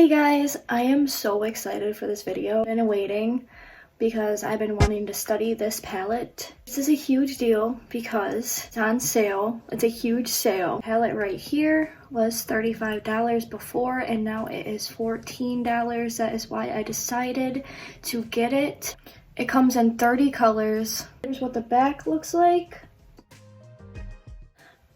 Hey guys, I am so excited for this video. I've been waiting because I've been wanting to study this palette. This is a huge deal because it's on sale. It's a huge sale. The palette right here was $35 before and now it is $14. That is why I decided to get it. It comes in 30 colors. Here's what the back looks like.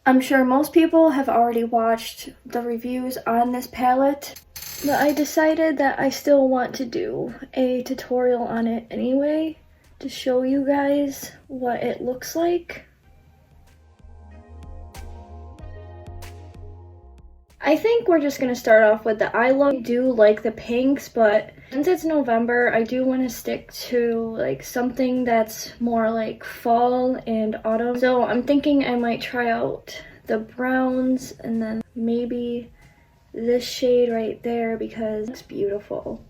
I'm sure most people have already watched the reviews on this palette, but I decided that I still want to do a tutorial on it anyway to show you guys what it looks like. I think we're just going to start off with the eye look. I do like the pinks, but since it's November, I do want to stick to like something that's more like fall and autumn. So I'm thinking I might try out the browns and then maybe this shade right there because it's beautiful.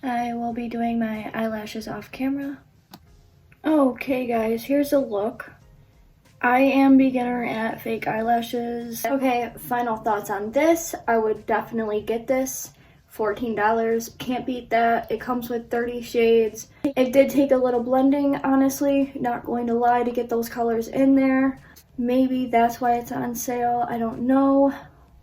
I will be doing my eyelashes off camera. Okay guys, here's a look. I am beginner at fake eyelashes. Okay, final thoughts on this. I would definitely get this. $14, can't beat that. It comes with 30 shades. It did take a little blending, honestly, not going to lie, to get those colors in there. Maybe that's why it's on sale, I don't know,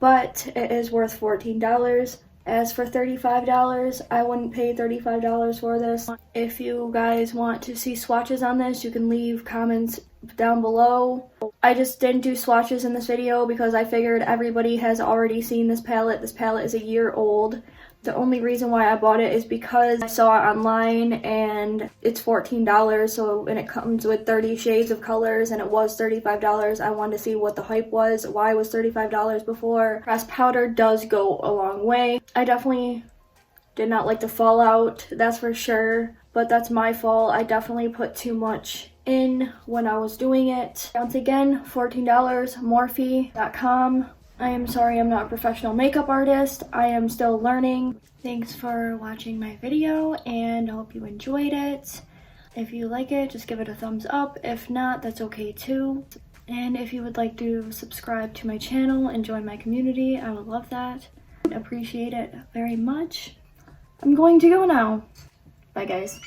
but it is worth $14. As for $35, I wouldn't pay $35 for this. If you guys want to see swatches on this, you can leave comments down below. I just didn't do swatches in this video because I figured everybody has already seen this palette. This palette is a year old. The only reason why I bought it is because I saw it online and it's $14, and it comes with 30 shades of colors and it was $35. I wanted to see what the hype was, why it was $35 before. Pressed powder does go a long way. I definitely did not like the fallout, that's for sure, but that's my fault. I definitely put too much in when I was doing it. Once again, $14, Morphe.com. I am sorry I'm not a professional makeup artist. I am still learning. Thanks for watching my video and I hope you enjoyed it. If you like it, just give it a thumbs up. If not, that's okay too. And if you would like to subscribe to my channel and join my community, I would love that. Appreciate it very much. I'm going to go now. Bye guys.